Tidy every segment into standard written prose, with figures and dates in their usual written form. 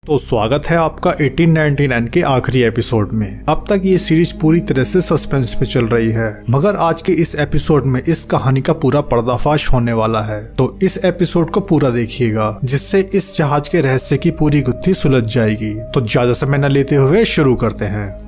तो स्वागत है आपका 1899 के आखिरी एपिसोड में। अब तक ये सीरीज पूरी तरह से सस्पेंस में चल रही है, मगर आज के इस एपिसोड में इस कहानी का पूरा पर्दाफाश होने वाला है। तो इस एपिसोड को पूरा देखिएगा, जिससे इस जहाज के रहस्य की पूरी गुत्थी सुलझ जाएगी। तो ज्यादा समय न लेते हुए शुरू करते हैं।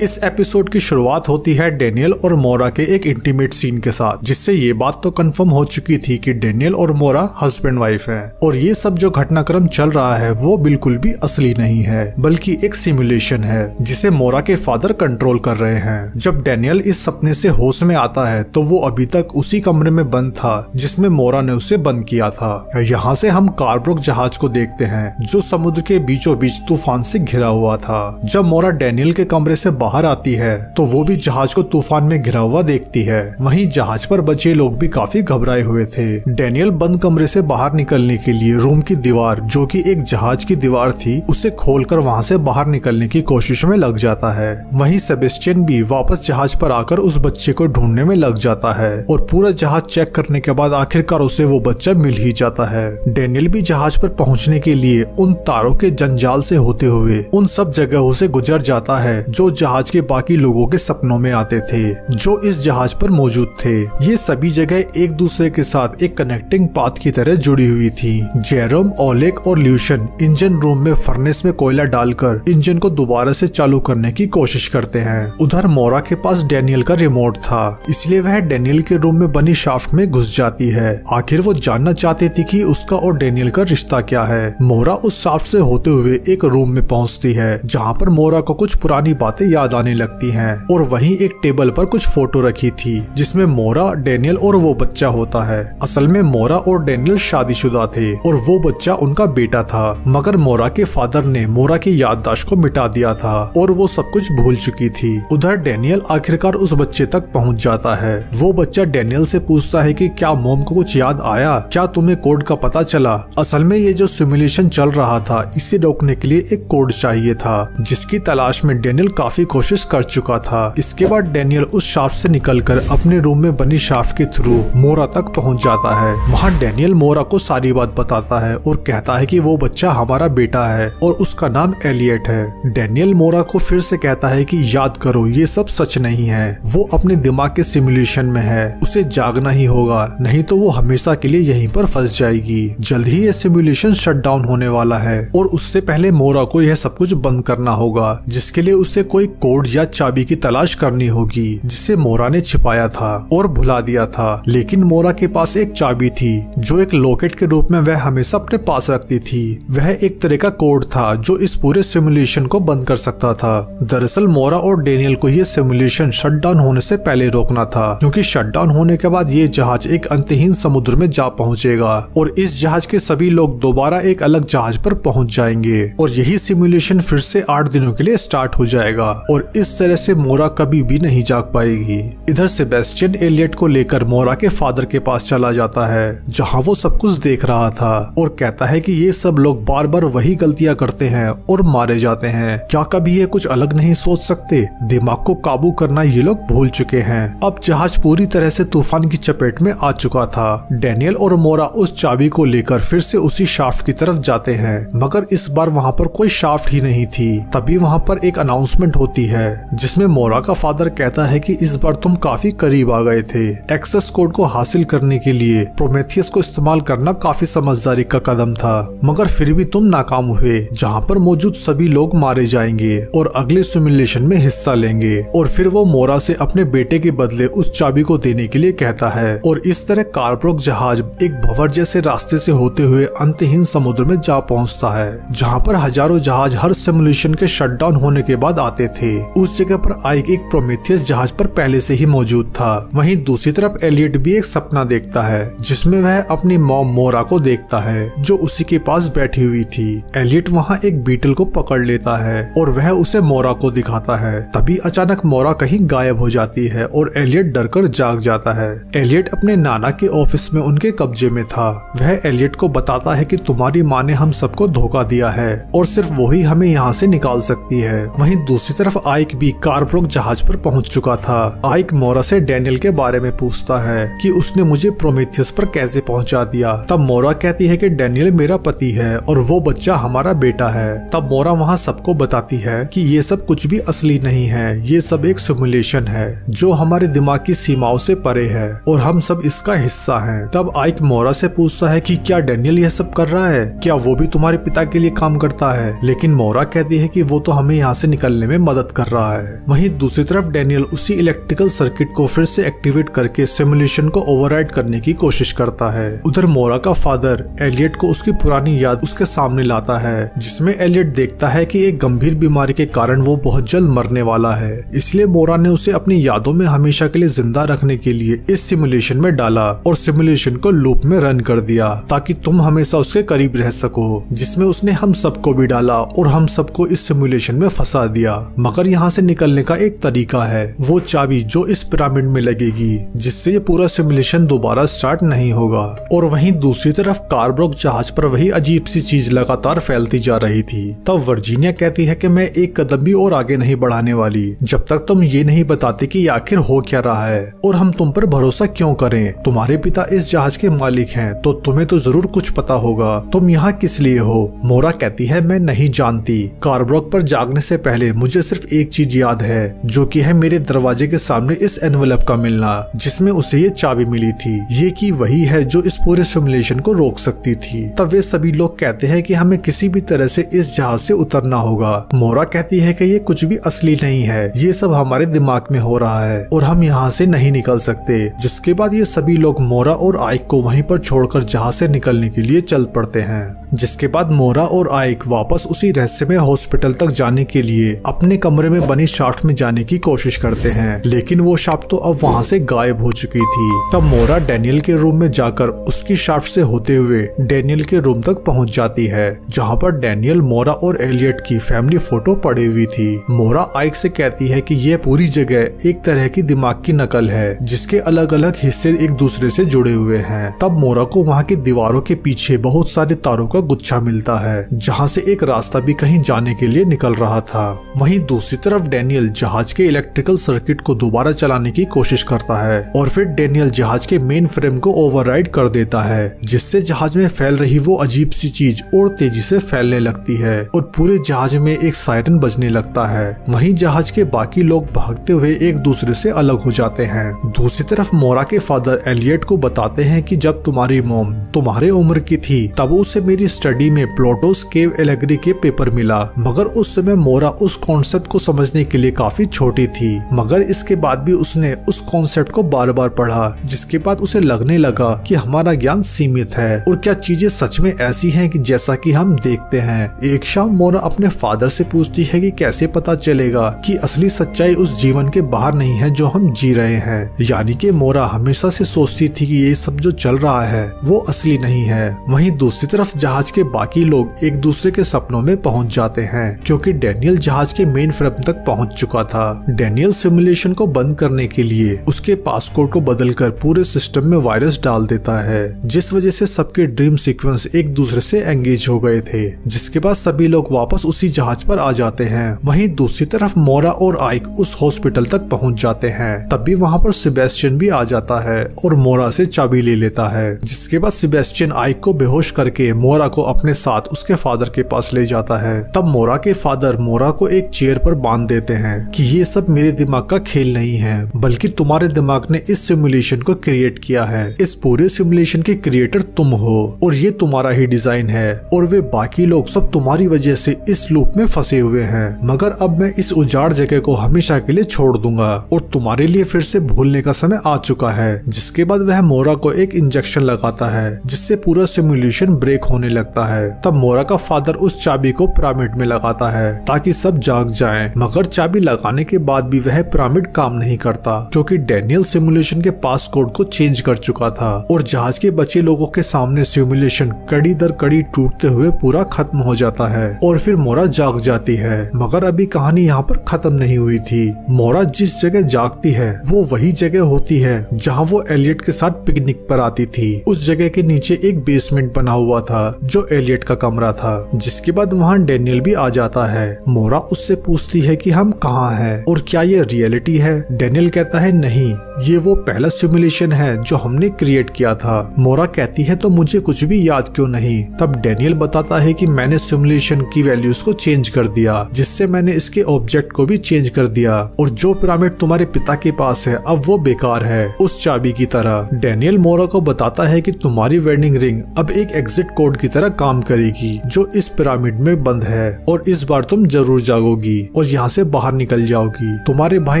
इस एपिसोड की शुरुआत होती है डेनियल और मोरा के एक इंटीमेट सीन के साथ, जिससे ये बात तो कंफर्म हो चुकी थी कि डेनियल और मोरा हस्बैंड वाइफ हैं। और ये सब जो घटनाक्रम चल रहा है वो बिल्कुल भी असली नहीं है, बल्कि एक सिमुलेशन है जिसे मोरा के फादर कंट्रोल कर रहे हैं। जब डेनियल इस सपने से होश में आता है तो वो अभी तक उसी कमरे में बंद था जिसमें मोरा ने उसे बंद किया था। यहाँ से हम कार्ब्रोक जहाज को देखते हैं जो समुद्र के बीचों बीच तूफान से घिरा हुआ था। जब मोरा डेनियल के कमरे से बाहर आती है तो वो भी जहाज को तूफान में घिरा हुआ देखती है। वहीं जहाज पर बचे लोग भी काफी घबराए हुए थे। डेनियल बंद कमरे से बाहर निकलने के लिए रूम की दीवार, जो कि एक जहाज की दीवार थी, उसे खोलकर वहां से बाहर निकलने की कोशिश में लग जाता है। वहीं सेबेस्टियन भी वापस जहाज पर आकर उस बच्चे को ढूंढने में लग जाता है और पूरा जहाज चेक करने के बाद आखिरकार उसे वो बच्चा मिल ही जाता है। डेनियल भी जहाज पर पहुंचने के लिए उन तारों के जंजाल से होते हुए उन सब जगहों से गुजर जाता है जो जहाज के बाकी लोगों के सपनों में आते थे, जो इस जहाज पर मौजूद थे। ये सभी जगह एक दूसरे के साथ एक कनेक्टिंग पाथ की तरह जुड़ी हुई थी। जेरोम, ओलेग और ल्यूशन इंजन रूम में फर्नेस में कोयला डालकर इंजन को दोबारा से चालू करने की कोशिश करते हैं। उधर मोरा के पास डेनियल का रिमोट था, इसलिए वह डेनियल के रूम में बनी शाफ्ट में घुस जाती है। आखिर वो जानना चाहती थी कि उसका और डेनियल का रिश्ता क्या है। मोरा उस शाफ्ट से होते हुए एक रूम में पहुंचती है जहाँ पर मोरा को कुछ पुरानी बातें याद आने लगती हैं और वहीं एक टेबल पर कुछ फोटो रखी थी जिसमें मोरा, डेनियल और वो बच्चा होता है। असल में मोरा और डेनियल शादीशुदा थे और वो बच्चा उनका बेटा था, मगर मोरा के फादर ने मोरा की याददाश्त को मिटा दिया था और वो सब कुछ भूल चुकी थी। उधर डेनियल आखिरकार उस बच्चे तक पहुंच जाता है। वो बच्चा डेनियल से पूछता है कि क्या मॉम को कुछ याद आया, क्या तुम्हें कोड का पता चला। असल में ये जो सिमुलेशन चल रहा था, इसे रोकने के लिए एक कोड चाहिए था, जिसकी तलाश में डेनियल काफी कोशिश कर चुका था। इसके बाद डेनियल उस शाफ्ट से निकलकर अपने रूम में बनी शाफ्ट के थ्रू मोरा तक पहुंच जाता है। वहां डेनियल मोरा को सारी बात बताता है और कहता है कि वो बच्चा हमारा बेटा है और उसका नाम एलियट है। डेनियल मोरा को फिर से कहता है कि याद करो, ये सब सच नहीं है, वो अपने दिमाग के सिमुलेशन में है, उसे जागना ही होगा, नहीं तो वो हमेशा के लिए यहीं पर फंस जाएगी। जल्द ही ये सिमुलेशन शट डाउन होने वाला है और उससे पहले मोरा को यह सब कुछ बंद करना होगा, जिसके लिए उसे कोई कोड या चाबी की तलाश करनी होगी जिसे मोरा ने छिपाया था और भुला दिया था। लेकिन मोरा के पास एक चाबी थी जो एक लॉकेट के रूप में वह हमेशा अपने पास रखती थी। वह एक तरह का कोड था जो इस पूरे सिमुलेशन को बंद कर सकता था। दरअसल मोरा और डेनियल को यह सिमुलेशन शट डाउन होने से पहले रोकना था, क्योंकि शट डाउन होने के बाद ये जहाज एक अंतहीन समुद्र में जा पहुंचेगा और इस जहाज के सभी लोग दोबारा एक अलग जहाज पर पहुंच जाएंगे और यही सिमुलेशन फिर से 8 दिनों के लिए स्टार्ट हो जाएगा और इस तरह से मोरा कभी भी नहीं जाग पाएगी। इधर सेबेस्टियन एलियट को लेकर मोरा के फादर के पास चला जाता है, जहां वो सब कुछ देख रहा था और कहता है कि ये सब लोग बार बार वही गलतियां करते हैं और मारे जाते हैं। क्या कभी ये कुछ अलग नहीं सोच सकते? दिमाग को काबू करना ये लोग भूल चुके हैं। अब जहाज पूरी तरह से तूफान की चपेट में आ चुका था। डेनियल और मोरा उस चाबी को लेकर फिर से उसी शाफ्ट की तरफ जाते हैं, मगर इस बार वहाँ पर कोई शाफ्ट ही नहीं थी। तभी वहाँ पर एक अनाउंसमेंट होती है जिसमें मोरा का फादर कहता है कि इस बार तुम काफी करीब आ गए थे। एक्सेस कोड को हासिल करने के लिए प्रोमेथियस को इस्तेमाल करना काफी समझदारी का कदम था, मगर फिर भी तुम नाकाम हुए, जहां पर मौजूद सभी लोग मारे जाएंगे और अगले सिमुलेशन में हिस्सा लेंगे। और फिर वो मोरा से अपने बेटे के बदले उस चाबी को देने के लिए कहता है और इस तरह कार्ब्रोक जहाज एक भंवर जैसे रास्ते से होते हुए अंतहीन समुद्र में जा पहुंचता है, जहां पर हजारों जहाज हर सिमुलेशन के शटडाउन होने के बाद आते थे। उस जगह पर आइक एक प्रोमेथियस जहाज पर पहले से ही मौजूद था। वहीं दूसरी तरफ एलियट भी एक सपना देखता है जिसमें वह अपनी मॉम मोरा को देखता है जो उसी के पास बैठी हुई थी। एलियट वहां एक बीटल को पकड़ लेता है और वह उसे मोरा को दिखाता है। तभी अचानक मोरा कहीं गायब हो जाती है और एलियट डरकर जाग जाता है। एलियट अपने नाना के ऑफिस में उनके कब्जे में था। वह एलियट को बताता है कि तुम्हारी माँ ने हम सबको धोखा दिया है और सिर्फ वही हमें यहाँ से निकाल सकती है। वहीं दूसरी तरफ तरफ आइक भी कार्ब्रोक जहाज पर पहुंच चुका था। आइक मोरा से डेनियल के बारे में पूछता है कि उसने मुझे प्रोमेथियस पर कैसे पहुंचा दिया। तब मोरा कहती है कि डेनियल मेरा पति है और वो बच्चा हमारा बेटा है। तब मोरा वहाँ सबको बताती है कि ये सब कुछ भी असली नहीं है, ये सब एक सिमुलेशन है जो हमारे दिमाग की सीमाओं से परे है और हम सब इसका हिस्सा हैं। तब आइक मोरा से पूछता है कि क्या डेनियल यह सब कर रहा है, क्या वो भी तुम्हारे पिता के लिए काम करता है। लेकिन मोरा कहती है कि वो तो हमें यहाँ से निकलने में मदद कर रहा है। वहीं दूसरी तरफ डेनियल उसी इलेक्ट्रिकल सर्किट को फिर से एक्टिवेट करके सिमुलेशन को ओवरराइड करने की कोशिश करता है। उधर मोरा का फादर एलियट को उसकी पुरानी याद उसके सामने लाता है, जिसमें एलियट देखता है कि एक गंभीर बीमारी के कारण वो बहुत जल्द मरने वाला है। इसलिए मोरा ने उसे अपनी यादों में हमेशा के लिए जिंदा रखने के लिए इस सिमुलेशन में डाला और सिमुलेशन को लूप में रन कर दिया ताकि तुम हमेशा उसके करीब रह सको, जिसमें उसने हम सबको भी डाला और हम सबको इस सिमुलेशन में फंसा दिया। मगर यहाँ से निकलने का एक तरीका है, वो चाबी जो इस पिरामिड में लगेगी, जिससे ये पूरा सिमुलेशन दोबारा स्टार्ट नहीं होगा। और वहीं दूसरी तरफ कार्ब्रोक जहाज पर वही अजीब सी चीज लगातार फैलती जा रही थी। तब वर्जीनिया कहती है कि मैं एक कदम भी और आगे नहीं बढ़ाने वाली जब तक तुम ये नहीं बताते कि आखिर हो क्या रहा है और हम तुम पर भरोसा क्यों करें। तुम्हारे पिता इस जहाज के मालिक हैं तो तुम्हें तो जरूर कुछ पता होगा, तुम यहाँ किस लिए हो। मोरा कहती है मैं नहीं जानती। कार्ब्रोक पर जागने से पहले मुझे सिर्फ एक चीज याद है, जो कि है मेरे दरवाजे के सामने इस एनवेलप का मिलना जिसमें उसे ये चाबी मिली थी। ये की वही है जो इस पूरे सिमुलेशन को रोक सकती थी। तब वे सभी लोग कहते हैं कि हमें किसी भी तरह से इस जहाज से उतरना होगा। मोरा कहती है कि ये कुछ भी असली नहीं है, ये सब हमारे दिमाग में हो रहा है और हम यहाँ से नहीं निकल सकते। जिसके बाद ये सभी लोग मोरा और आइक को वहीं पर छोड़कर जहाज से निकलने के लिए चल पड़ते हैं। जिसके बाद मोरा और आइक वापस उसी रहस्यमय हॉस्पिटल तक जाने के लिए अपने कमरे में बनी शाफ्ट में जाने की कोशिश करते हैं, लेकिन वो शाफ्ट तो अब वहाँ से गायब हो चुकी थी। तब मोरा डेनियल के रूम में जाकर उसकी शाफ्ट से होते हुए डेनियल के रूम तक पहुँच जाती है, जहाँ पर डेनियल, मोरा और एलियट की फैमिली फोटो पड़ी हुई थी। मोरा आइक से कहती है कि यह पूरी जगह एक तरह की दिमाग की नकल है जिसके अलग अलग हिस्से एक दूसरे से जुड़े हुए हैं। तब मोरा को वहाँ की दीवारों के पीछे बहुत सारे तारों का गुच्छा मिलता है, जहाँ से एक रास्ता भी कहीं जाने के लिए निकल रहा था। वहीं दूसरी तरफ डेनियल जहाज के इलेक्ट्रिकल सर्किट को दोबारा चलाने की कोशिश करता है और फिर डेनियल जहाज के मेन फ्रेम को ओवरराइड कर देता है, जिससे जहाज में फैल रही वो अजीब सी चीज और तेजी से फैलने लगती है और पूरे जहाज में एक सायरन बजने लगता है। वहीं जहाज के बाकी लोग भागते हुए एक दूसरे से अलग हो जाते हैं। दूसरी तरफ मोरा के फादर एलियट को बताते हैं कि जब तुम्हारी मॉम तुम्हारे उम्र की थी तब उसे मेरी स्टडी में प्लूटोस केव एलेगरी के पेपर मिला, मगर उस समय मोरा उस कॉन्सेप्ट को समझने के लिए काफी छोटी थी। मगर इसके बाद भी उसने उस कॉन्सेप्ट को बार बार पढ़ा, जिसके बाद उसे लगने लगा कि हमारा ज्ञान सीमित है और क्या चीजें सच में ऐसी हैं कि जैसा कि हम देखते हैं। एक शाम मोरा अपने फादर से पूछती है कि कैसे पता चलेगा कि असली सच्चाई उस जीवन के बाहर नहीं है जो हम जी रहे हैं। यानी कि मोरा हमेशा से सोचती थी कि ये सब जो चल रहा है वो असली नहीं है। वहीं दूसरी तरफ जहाज के बाकी लोग एक दूसरे के सपनों में पहुंच जाते हैं, क्योंकि डेनियल जहाज के मेन फ्रेम तक पहुंच चुका था। डेनियल सिमुलेशन को बंद करने के लिए उसके पासकोड को बदलकर पूरे सिस्टम में वायरस डाल देता है, जिस वजह से सबके ड्रीम सीक्वेंस एक दूसरे से एंगेज हो गए थे। जिसके बाद सभी लोग वापस उसी जहाज पर आ जाते हैं। वहीं दूसरी तरफ मोरा और आइक उस हॉस्पिटल तक पहुंच जाते हैं। तभी वहां पर सेबेस्टियन भी आ जाता है और मोरा से चाबी ले लेता है। जिसके बाद सेबेस्टियन आइक को बेहोश करके मोरा को अपने साथ उसके फादर के पास ले जाता है। तब मोरा के फादर मोरा को एक चेयर पर बांध देते हैं कि ये सब मेरे दिमाग का खेल नहीं है, बल्कि तुम्हारे दिमाग ने इस सिमुलेशन को क्रिएट किया है। इस पूरे सिमुलेशन के क्रिएटर तुम हो और ये तुम्हारा ही डिजाइन है और वे बाकी लोग सब तुम्हारी वजह से इस लूप में फंसे हुए हैं। मगर अब मैं इस उजाड़ जगह को हमेशा के लिए छोड़ दूंगा और तुम्हारे लिए फिर से भूलने का समय आ चुका है। जिसके बाद वह मोरा को एक इंजेक्शन लगाता है, जिससे पूरा सिमुलेशन ब्रेक होने लगता है। तब मोरा का फादर उस चाबी को पिरामिड में लगाता है ताकि सब जाग जाएं। मगर चाबी लगाने के बाद भी वह पिरामिड काम नहीं करता, क्योंकि डेनियल सिमुलेशन के पासकोड को चेंज कर चुका था और जहाज के बचे लोगों के सामने सिमुलेशन कड़ी दर कड़ी टूटते हुए पूरा खत्म हो जाता है और फिर मोरा जाग जाती है। मगर अभी कहानी यहाँ पर खत्म नहीं हुई थी। मोरा जिस जगह जागती है वो वही जगह होती है जहाँ वो एलियट के साथ पिकनिक पर आती थी। उस जगह के नीचे एक बेसमेंट बना हुआ था जो एलियट का कमरा था। जिसके बाद वहाँ डेनियल भी आ जाता है। मोरा उससे पूछती है कि हम कहाँ हैं और क्या ये रियलिटी है। डेनियल कहता है नहीं, ये वो पहला सिमुलेशन है जो हमने क्रिएट किया था। मोरा कहती है तो मुझे कुछ भी याद क्यों नहीं। तब डेनियल बताता है कि मैंने सिमुलेशन की वैल्यूज को चेंज कर दिया, जिससे मैंने इसके ऑब्जेक्ट को भी चेंज कर दिया और जो पिरामिड तुम्हारे पिता के पास है अब वो बेकार है, उस चाबी की तरह। डेनियल मोरा को बताता है कि तुम्हारी वेडिंग रिंग अब एक एग्जिट कोड की तरह काम करेगी जो इस पिरामिड में बंद है और इस बार तुम जरूर जागोगी और यहाँ से बाहर निकल जाओगी। तुम्हारे भाई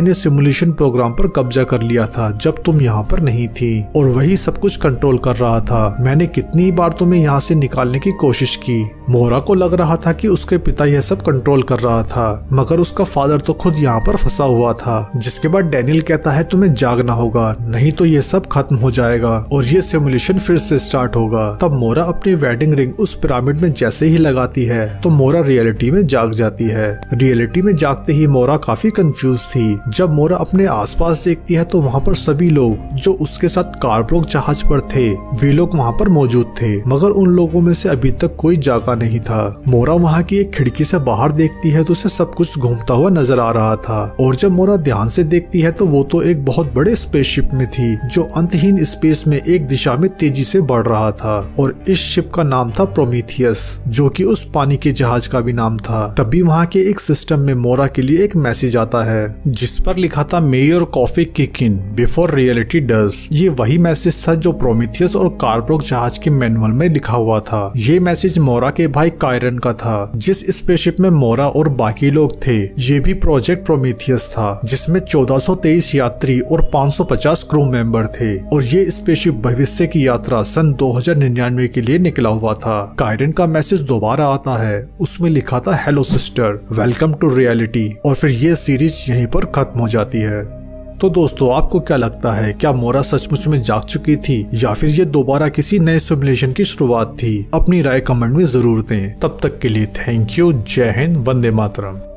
ने सिमुलेशन प्रोग्राम पर कब्जा कर लिया था जब तुम यहाँ पर नहीं थी और वही सब कुछ कंट्रोल कर रहा था। मैंने कितनी बार तुम्हें यहाँ से निकालने की कोशिश की। मोरा को लग रहा था कि उसके पिता यह सब कंट्रोल कर रहा था, मगर उसका फादर तो खुद यहाँ पर फंसा हुआ था। जिसके बाद डेनियल कहता है तुम्हें जागना होगा, नहीं तो ये सब खत्म हो जाएगा और ये सिमुलेशन फिर से स्टार्ट होगा। तब मोरा अपनी वेडिंग रिंग उस पिरामिड में जैसे ही लगाती है तो मोरा रियलिटी में जाग जाती है। रियलिटी में जागते ही मोरा काफी कंफ्यूज थी। जब मोरा अपने आसपास देखती है तो वहाँ पर सभी लोग जो उसके साथ कार्ब्रोक जहाज पर थे वे लोग वहाँ पर मौजूद थे, मगर उन लोगों में से अभी तक कोई जागा नहीं था। मोरा वहाँ की एक खिड़की से बाहर देखती है तो उसे सब कुछ घूमता हुआ नजर आ रहा था और जब मोरा ध्यान से देखती है तो वो तो एक बहुत बड़े स्पेसशिप में थी जो अंतहीन स्पेस में एक दिशा में तेजी से बढ़ रहा था और इस शिप का नाम था प्रोमीथियस, जो कि उस पानी के जहाज का भी नाम था। तभी वहाँ के एक सिस्टम में मोरा के लिए एक मैसेज आता है जिस पर लिखा था मे your coffee kick in before reality does. ये वही मैसेज था जो प्रोमीथियस और कार्ब्रोक जहाज के मैनुअल में लिखा हुआ था। ये मैसेज मोरा के भाई कायरन का था। जिस स्पेसशिप में मोरा और बाकी लोग थे ये भी प्रोजेक्ट प्रोमीथियस था, जिसमें 1423 यात्री और 550 क्रू मेंबर थे और ये स्पेसशिप भविष्य की यात्रा सन 2099 के लिए निकला हुआ था। कायरन का मैसेज दोबारा आता है, उसमें लिखा था hello sister, welcome to reality, और फिर ये सीरीज यहीं पर खत्म हो जाती है। तो दोस्तों आपको क्या लगता है, क्या मोरा सचमुच में जाग चुकी थी या फिर ये दोबारा किसी नए सिमुलेशन की शुरुआत थी? अपनी राय कमेंट में जरूर दें। तब तक के लिए थैंक यू, जय हिंद, वंदे मातरम।